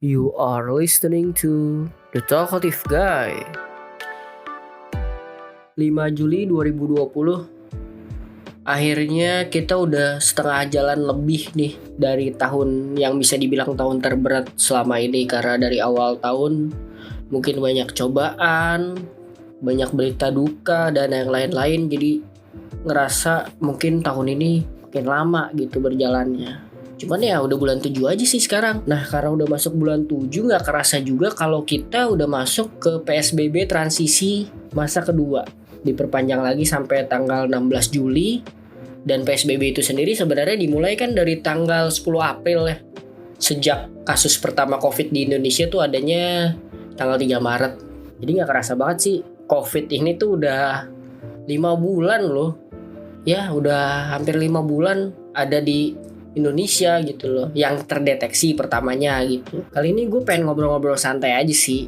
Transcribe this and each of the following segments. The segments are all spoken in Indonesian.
You are listening to The Talkative Guy. 5 Juli 2020. Akhirnya kita udah setengah jalan lebih nih dari tahun yang bisa dibilang tahun terberat selama ini. Karena dari awal tahun mungkin banyak cobaan, banyak berita duka dan yang lain-lain. Jadi ngerasa mungkin tahun ini makin lama gitu berjalannya. Cuman ya udah bulan 7 aja sih sekarang. Nah karena udah masuk bulan 7 gak kerasa juga kalau kita udah masuk ke PSBB transisi masa kedua. Diperpanjang lagi sampai tanggal 16 Juli. Dan PSBB itu sendiri sebenarnya dimulai kan dari tanggal 10 April ya. Sejak kasus pertama COVID di Indonesia tuh adanya tanggal 3 Maret. Jadi gak kerasa banget sih COVID ini tuh udah 5 bulan loh. Ya udah hampir 5 bulan ada di Indonesia gitu loh, yang terdeteksi pertamanya gitu. Kali ini gue pengen ngobrol-ngobrol santai aja sih,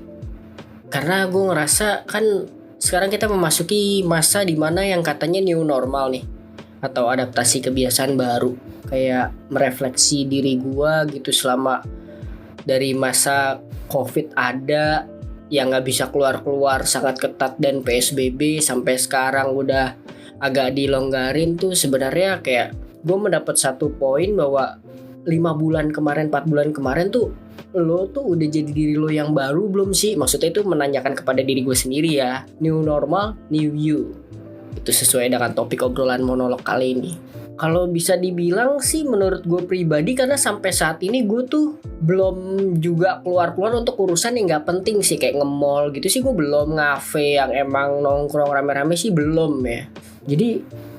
karena gue ngerasa kan sekarang kita memasuki masa dimana yang katanya new normal nih, atau adaptasi kebiasaan baru. Kayak merefleksi diri gue gitu selama dari masa COVID ada yang gak bisa keluar-keluar sangat ketat dan PSBB sampai sekarang udah agak dilonggarin tuh. Sebenarnya kayak gue mendapat satu poin bahwa 5 bulan kemarin, 4 bulan kemarin tuh lo tuh udah jadi diri lo yang baru belum sih? Maksudnya itu menanyakan kepada diri gue sendiri ya. New normal, new you. Itu sesuai dengan topik obrolan monolog kali ini. Kalau bisa dibilang sih menurut gue pribadi, karena sampai saat ini gue tuh belum juga keluar-keluar untuk urusan yang gak penting sih. Kayak nge-mall gitu sih gue belum, ngafe yang emang nongkrong rame-rame sih belum ya. Jadi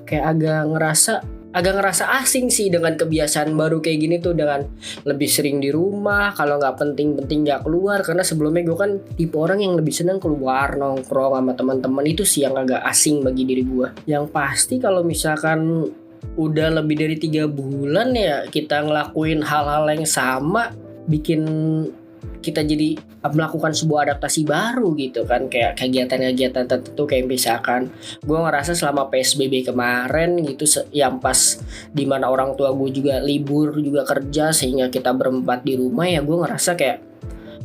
kayak agak ngerasa asing sih dengan kebiasaan baru kayak gini tuh, dengan lebih sering di rumah, kalau nggak penting-penting nggak keluar. Karena sebelumnya gue kan tipe orang yang lebih senang keluar nongkrong sama teman-teman. Itu sih yang agak asing bagi diri gue. Yang pasti kalau misalkan udah lebih dari 3 bulan ya kita ngelakuin hal-hal yang sama, bikin kita jadi melakukan sebuah adaptasi baru gitu kan. Kayak kegiatan-kegiatan tertentu, kayak misalkan gue ngerasa selama PSBB kemarin gitu, yang pas dimana orang tua gue juga libur juga kerja, sehingga kita berempat di rumah ya, gue ngerasa kayak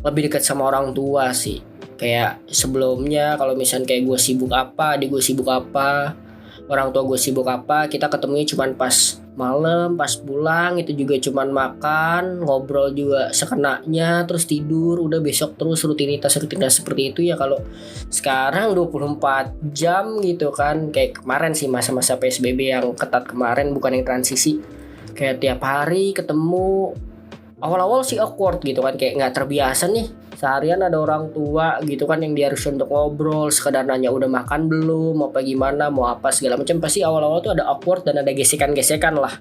lebih dekat sama orang tua sih. Kayak sebelumnya kalau misalnya kayak gue sibuk apa, adik gue sibuk apa, orang tua gue sibuk apa, kita ketemunya cuman pas malam, pas pulang itu juga cuman makan, ngobrol juga sekenanya, terus tidur, udah besok terus rutinitas seperti itu ya. Kalau sekarang 24 jam gitu kan, kayak kemarin sih masa-masa PSBB yang ketat kemarin, bukan yang transisi, kayak tiap hari ketemu. Awal-awal sih awkward gitu kan, kayak nggak terbiasa nih seharian ada orang tua gitu kan yang dia harus untuk ngobrol, sekedar nanya udah makan belum, apa gimana, mau apa segala macam. Pasti awal-awal tuh ada awkward dan ada gesekan-gesekan lah,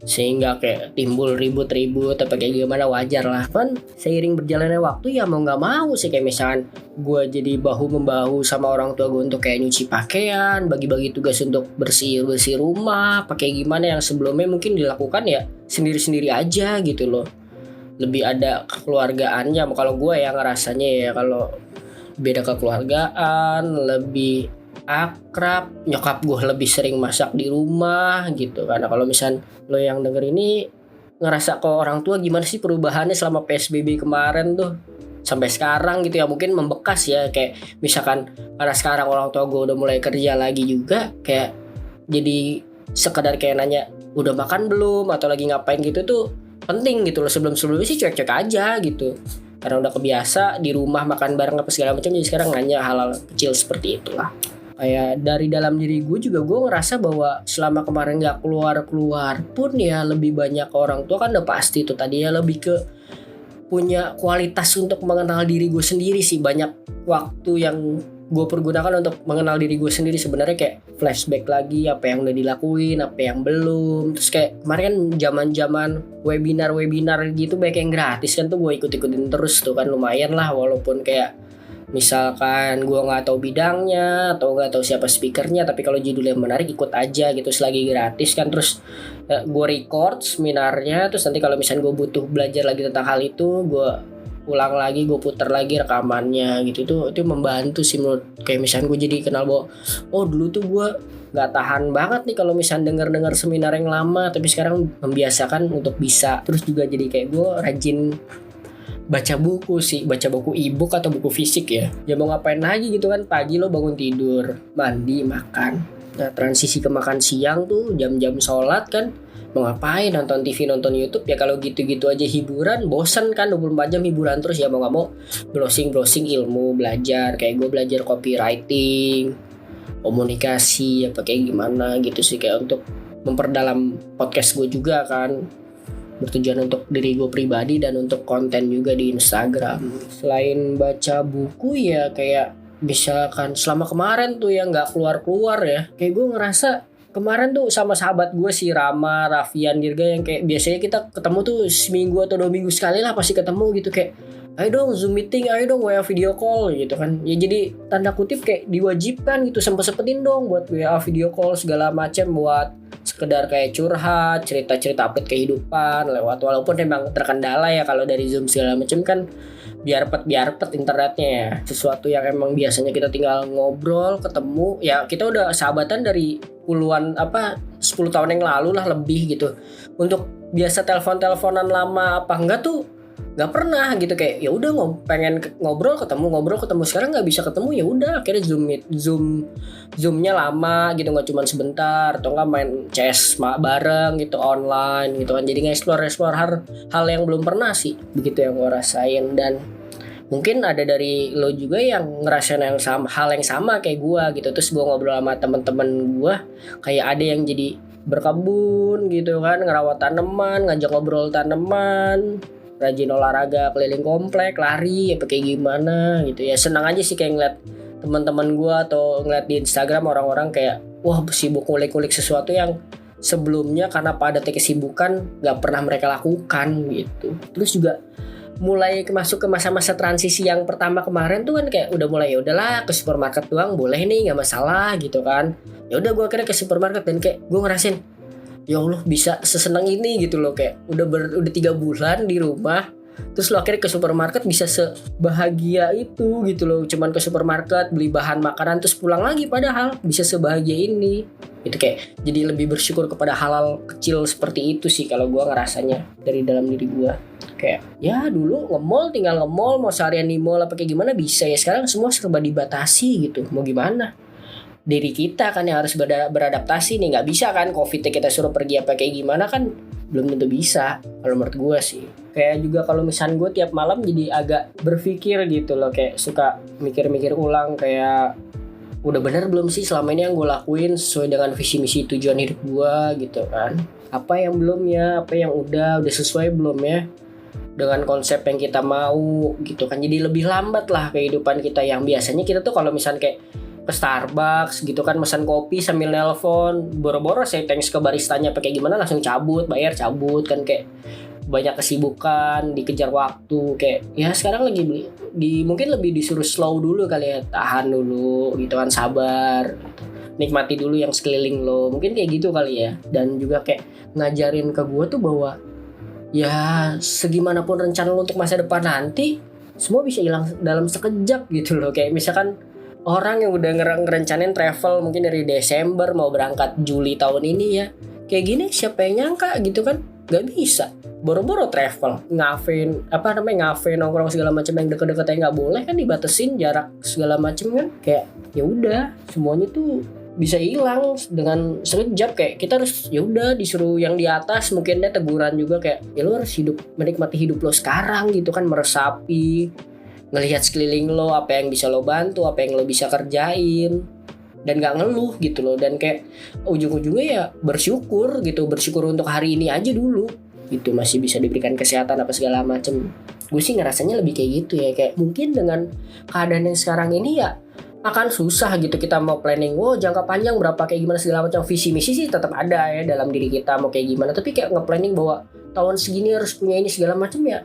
sehingga kayak timbul ribut-ribut apa kayak gimana, wajar lah kan. Seiring berjalannya waktu ya mau nggak mau sih, kayak misalkan gue jadi bahu-membahu sama orang tua gue untuk kayak nyuci pakaian, bagi-bagi tugas untuk bersih rumah, pakai gimana yang sebelumnya mungkin dilakukan ya sendiri-sendiri aja gitu loh. Lebih ada kekeluargaannya kalau gue ya ngerasanya ya. Kalau beda kekeluargaan, lebih akrab, nyokap gue lebih sering masak di rumah gitu. Karena kalau misal lo yang denger ini ngerasa kok orang tua gimana sih perubahannya selama PSBB kemarin tuh sampai sekarang gitu ya, mungkin membekas ya. Kayak misalkan karena sekarang orang tua gue udah mulai kerja lagi juga, kayak jadi sekedar kayak nanya udah makan belum atau lagi ngapain gitu tuh penting gitu loh. Sebelumnya sih cuek-cuek aja gitu, karena udah kebiasa di rumah makan bareng apa segala macam. Jadi sekarang nanya hal-hal kecil seperti itulah. Kayak dari dalam diri gue juga gue ngerasa bahwa selama kemarin gak keluar pun ya lebih banyak orang tua kan udah pasti itu tadi ya, lebih ke punya kualitas untuk mengenal diri gue sendiri sih. Banyak waktu yang gue pergunakan untuk mengenal diri gue sendiri. Sebenarnya kayak flashback lagi apa yang udah dilakuin, apa yang belum. Terus kayak kemarin kan zaman webinar gitu banyak yang gratis kan tuh, gue ikutin terus tuh kan, lumayan lah. Walaupun kayak misalkan gue nggak tahu bidangnya atau nggak tahu siapa speakernya, tapi kalau judulnya menarik ikut aja gitu selagi gratis kan. Terus gue record seminarnya, terus nanti kalau misalnya gue butuh belajar lagi tentang hal itu, gue ulang lagi, gue putar lagi rekamannya gitu. Itu membantu sih menurut. Kayak misalnya gue jadi kenal bahwa oh dulu tuh gue nggak tahan banget nih kalau misalnya dengar seminar yang lama, tapi sekarang membiasakan untuk bisa. Terus juga jadi kayak gue rajin baca buku sih, baca buku e-book atau buku fisik ya. Ya mau ngapain lagi gitu kan, pagi lo bangun tidur, mandi, makan. Nah transisi ke makan siang tuh jam-jam sholat kan, mau ngapain, nonton TV, nonton YouTube ya. Kalau gitu-gitu aja hiburan, bosen kan 24 jam hiburan terus ya. Mau gak mau browsing ilmu, belajar. Kayak gue belajar copywriting, komunikasi apa kayak gimana gitu sih, kayak untuk memperdalam podcast gue juga kan, bertujuan untuk diri gue pribadi dan untuk konten juga di Instagram. Selain baca buku ya kayak misalkan selama kemarin tuh yang nggak keluar ya, kayak gue ngerasa kemarin tuh sama sahabat gue si Rama, Raffian, Dirga, yang kayak biasanya kita ketemu tuh seminggu atau 2 minggu sekali lah pasti ketemu gitu, kayak ayo dong Zoom meeting, ayo dong WA video call gitu kan. Ya jadi tanda kutip kayak diwajibkan gitu, sempet-sempetin dong buat WA video call segala macam, buat sekedar kayak curhat, cerita-cerita update kehidupan lewat, walaupun memang terkendala ya kalau dari Zoom segala macam kan, biar pet internetnya ya. Sesuatu yang emang biasanya kita tinggal ngobrol, ketemu, ya kita udah sahabatan dari puluhan 10 tahun yang lalu lah lebih gitu. Untuk biasa telepon-teleponan lama apa enggak tuh nggak pernah gitu, kayak ya udah pengen ngobrol ketemu, sekarang nggak bisa ketemu, ya udah akhirnya zoomnya lama gitu, nggak cuma sebentar, atau nggak main CS bareng gitu online gitu kan. Jadi nge-explore hal yang belum pernah sih, begitu yang gue rasain. Dan mungkin ada dari lo juga yang ngerasain hal yang sama kayak gue gitu. Terus gue ngobrol sama teman-teman gue, kayak ada yang jadi berkebun gitu kan, ngerawat tanaman, ngajak ngobrol tanaman, rajin olahraga keliling komplek, lari apa kayak gimana gitu ya. Senang aja sih kayak ngeliat teman-teman gue atau ngeliat di Instagram orang-orang kayak wah sibuk ngulik-ngulik sesuatu yang sebelumnya karena padatnya kesibukan nggak pernah mereka lakukan gitu. Terus juga mulai masuk ke masa-masa transisi yang pertama kemarin tuh kan, kayak udah mulai ya udahlah ke supermarket doang boleh nih, nggak masalah gitu kan. Ya udah gue akhirnya ke supermarket dan kayak gue ngerasain ya Allah bisa sesenang ini gitu loh, kayak udah 3 bulan di rumah terus lo akhirnya ke supermarket bisa sebahagia itu gitu loh. Cuman ke supermarket beli bahan makanan terus pulang lagi, padahal bisa sebahagia ini itu. Kayak jadi lebih bersyukur kepada hal-hal kecil seperti itu sih kalau gue ngerasanya dari dalam diri gue. Kayak ya dulu nge-mall tinggal nge-mall, mau seharian di mall apa kayak gimana bisa ya, sekarang semua serba dibatasi gitu. Mau gimana, diri kita kan yang harus beradaptasi nih. Nggak bisa kan COVID kita suruh pergi apa kayak gimana kan, belum tentu bisa kalau menurut gue sih. Kayak juga kalau misalnya gue tiap malam jadi agak berpikir gitu loh, kayak suka mikir-mikir ulang kayak udah benar belum sih selama ini yang gue lakuin sesuai dengan visi misi tujuan hidup gue gitu kan. Apa yang belum ya, apa yang udah sesuai belum ya dengan konsep yang kita mau gitu kan. Jadi lebih lambat lah kehidupan kita yang biasanya kita tuh kalau misalnya kayak ke Starbucks gitu kan, pesan kopi sambil nelpon, boro-boro saya thanks ke baristanya pakai gimana langsung cabut cabut kan, kayak banyak kesibukan, dikejar waktu. Kayak ya sekarang lagi mungkin lebih disuruh slow dulu kali ya, tahan dulu gitu kan, sabar gitu. Nikmati dulu yang sekeliling lo, mungkin kayak gitu kali ya. Dan juga kayak ngajarin ke gue tuh bahwa ya segimanapun rencana lo untuk masa depan nanti, semua bisa hilang dalam sekejap gitu loh. Kayak misalkan orang yang udah ngerencanain travel mungkin dari Desember mau berangkat Juli tahun ini ya, kayak gini siapa yang nyangka gitu kan, nggak bisa boro-boro travel, ngafe nongkrong segala macam yang deket-deket aja nggak boleh kan, dibatesin jarak segala macam kan. Kayak ya udah semuanya tuh bisa hilang dengan sekejap. Kayak kita harus ya udah disuruh yang di atas mungkin dia teguran juga kayak ya lo harus menikmati hidup lo sekarang gitu kan, meresapi, ngelihat sekeliling lo, apa yang bisa lo bantu, apa yang lo bisa kerjain, dan gak ngeluh gitu loh. Dan kayak ujung-ujungnya ya bersyukur gitu, bersyukur untuk hari ini aja dulu gitu, masih bisa diberikan kesehatan apa segala macem. Gue sih ngerasanya lebih kayak gitu ya, kayak mungkin dengan keadaan yang sekarang ini ya akan susah gitu kita mau planning jangka panjang berapa kayak gimana segala macam. Visi misi sih tetap ada ya dalam diri kita mau kayak gimana, tapi kayak nge-planning bahwa tahun segini harus punya ini segala macam ya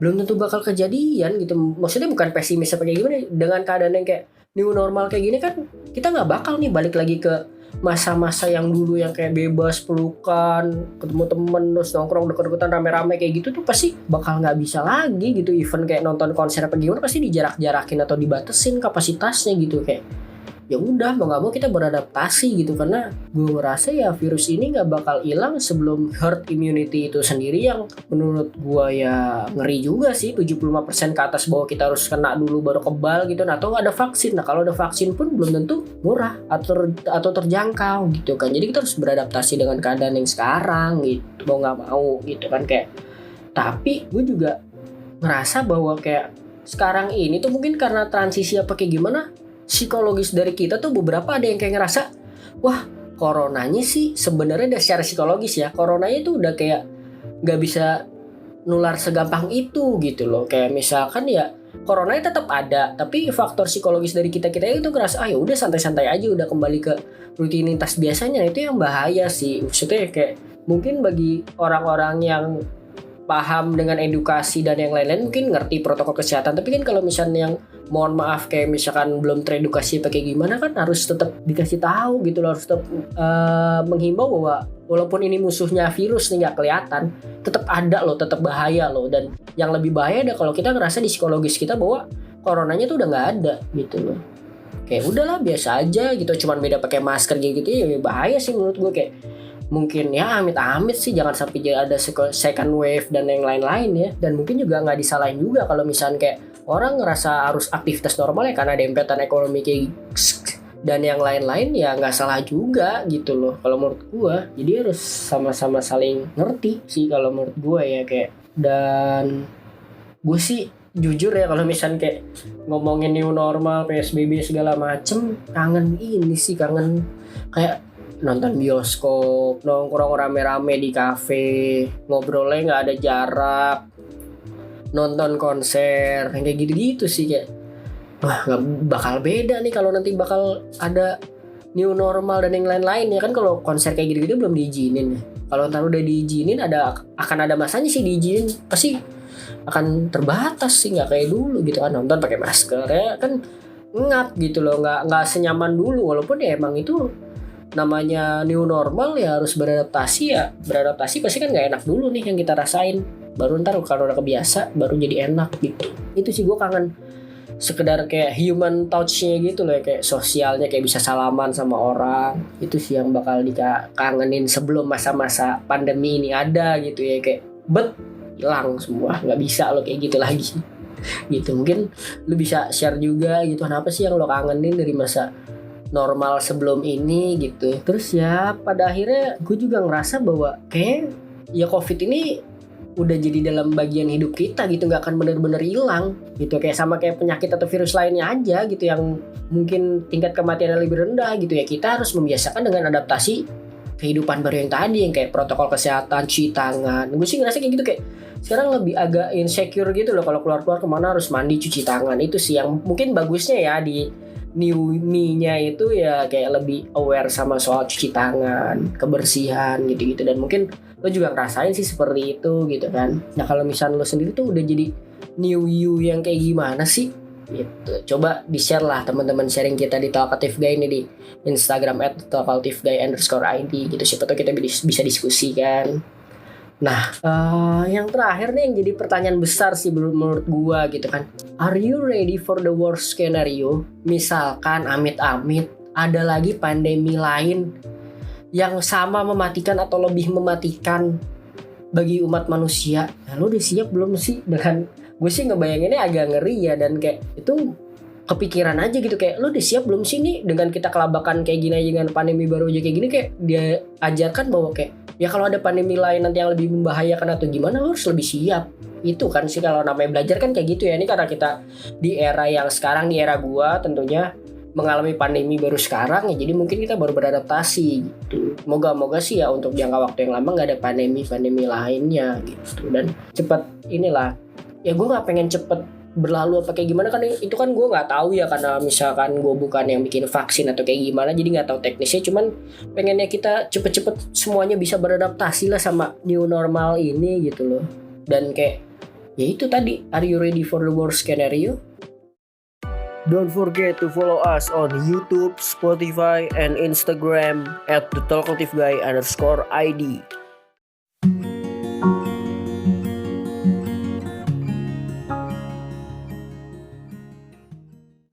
belum tentu bakal kejadian gitu. Maksudnya bukan pesimis apa kayak gimana, dengan keadaan yang kayak new normal kayak gini kan kita nggak bakal nih balik lagi ke masa-masa yang dulu yang kayak bebas pelukan, ketemu temen terus nongkrong deket-deketan rame-rame kayak gitu tuh pasti bakal nggak bisa lagi gitu. Even kayak nonton konser apa gimana pasti dijarak-jarakin atau dibatesin kapasitasnya gitu. Kayak ya udah mau nggak mau kita beradaptasi gitu, karena gue ngerasa ya virus ini nggak bakal hilang sebelum herd immunity itu sendiri yang menurut gue ya ngeri juga sih, 75% ke atas bahwa kita harus kena dulu baru kebal gitu. Nah, atau ada vaksin. Nah, kalau ada vaksin pun belum tentu murah atau terjangkau gitu kan. Jadi kita harus beradaptasi dengan keadaan yang sekarang gitu, mau nggak mau gitu kan. Kayak tapi gue juga ngerasa bahwa kayak sekarang ini tuh mungkin karena transisi apa kayak gimana, psikologis dari kita tuh beberapa ada yang kayak ngerasa, wah coronanya sih sebenarnya dari secara psikologis ya, coronanya tuh udah kayak nggak bisa nular segampang itu gitu loh. Kayak misalkan ya coronanya tetap ada, tapi faktor psikologis dari kita itu ngerasa ya udah santai-santai aja, udah kembali ke rutinitas biasanya. Itu yang bahaya sih, maksudnya kayak mungkin bagi orang-orang yang paham dengan edukasi dan yang lain-lain mungkin ngerti protokol kesehatan, tapi kan kalau misalnya yang mohon maaf kayak misalkan belum teredukasi pakai gimana, kan harus tetap dikasih tahu gitu loh, harus tetap menghimbau bahwa walaupun ini musuhnya virus nih nggak kelihatan, tetap ada loh, tetap bahaya loh. Dan yang lebih bahaya ada kalau kita ngerasa di psikologis kita bahwa coronanya tuh udah nggak ada gitu loh. Kayak udahlah biasa aja gitu, cuman beda pakai masker gitu ya, bahaya sih menurut gue. Kayak mungkin ya amit-amit sih jangan sampai ada second wave dan yang lain-lain ya. Dan mungkin juga nggak disalahin juga kalau misalnya kayak orang ngerasa harus aktivitas normal ya karena dempetan ekonomi kayak dan yang lain-lain, ya nggak salah juga gitu loh kalau menurut gua. Jadi harus sama-sama saling ngerti sih kalau menurut gua ya. Kayak dan gue sih jujur ya kalau misalnya kayak ngomongin new normal, PSBB segala macem, kangen ini sih, kangen kayak nonton bioskop, nongkrong rame-rame di kafe, ngobrolnya nggak ada jarak, nonton konser, kayak gitu-gitu sih. Kayak wah nggak bakal beda nih kalau nanti bakal ada new normal dan yang lain-lain ya kan. Kalau konser kayak gitu-gitu belum diizinin ya. Kalau ntar udah diizinin akan ada masanya sih diizinin, pasti akan terbatas sih, nggak kayak dulu gitu kan, nonton pakai masker ya kan, ngap gitu loh, nggak senyaman dulu. Walaupun ya emang itu namanya new normal ya, harus beradaptasi ya. Beradaptasi pasti kan nggak enak dulu nih yang kita rasain, baru ntar kalau udah kebiasa baru jadi enak gitu. Itu sih gue kangen sekedar kayak human touch-nya gitu loh ya, kayak sosialnya, kayak bisa salaman sama orang. Itu sih yang bakal dikangenin sebelum masa-masa pandemi ini ada gitu ya. Kayak hilang semua, nggak bisa lo kayak gitu lagi gitu. Mungkin lu bisa share juga gitu, kenapa sih yang lo kangenin dari masa normal sebelum ini gitu. Terus ya pada akhirnya gue juga ngerasa bahwa kayak ya COVID ini udah jadi dalam bagian hidup kita gitu, nggak akan benar-benar hilang gitu. Kayak sama kayak penyakit atau virus lainnya aja gitu yang mungkin tingkat kematiannya lebih rendah gitu ya. Kita harus membiasakan dengan adaptasi kehidupan baru yang tadi, yang kayak protokol kesehatan, cuci tangan. Gue sih ngerasa kayak gitu, kayak sekarang lebih agak insecure gitu loh kalau keluar-keluar kemana harus mandi, cuci tangan. Itu sih yang mungkin bagusnya ya di new me-nya itu ya, kayak lebih aware sama soal cuci tangan, kebersihan gitu-gitu. Dan mungkin lo juga ngerasain sih seperti itu gitu kan. Nah kalau misalnya lo sendiri tuh udah jadi new you yang kayak gimana sih gitu, coba di-share lah teman-teman, sharing kita di Talkative Guy ini di Instagram @talkativeguy_id gitu. Siapa tahu kita bisa diskusi kan. Nah, yang terakhir nih yang jadi pertanyaan besar sih menurut gua gitu kan. Are you ready for the worst scenario? Misalkan amit-amit ada lagi pandemi lain yang sama mematikan atau lebih mematikan bagi umat manusia. Nah, lo udah siap belum sih? Dengan gue sih ngebayanginnya agak ngeri ya, dan kayak itu kepikiran aja gitu, kayak lo udah siap belum sih nih dengan kita kelabakan kayak gini aja, dengan pandemi baru aja kayak gini. Kayak dia ajarkan bahwa kayak ya kalau ada pandemi lain nanti yang lebih membahayakan atau gimana, lo harus lebih siap. Itu kan sih kalau namanya belajar kan kayak gitu ya. Ini karena kita di era yang sekarang, di era gua tentunya mengalami pandemi baru sekarang ya, jadi mungkin kita baru beradaptasi gitu. Moga-moga sih ya untuk jangka waktu yang lama nggak ada pandemi lainnya gitu, dan cepat inilah ya. Gue nggak pengen cepet berlalu apa kayak gimana kan, itu kan gue nggak tahu ya, karena misalkan gue bukan yang bikin vaksin atau kayak gimana, jadi nggak tahu teknisnya. Cuman pengennya kita cepet-cepet semuanya bisa beradaptasi lah sama new normal ini gitu loh. Dan kayak ya itu tadi, are you ready for the worst scenario? Don't forget to follow us on YouTube, Spotify, and Instagram @thetalkativeguy_id.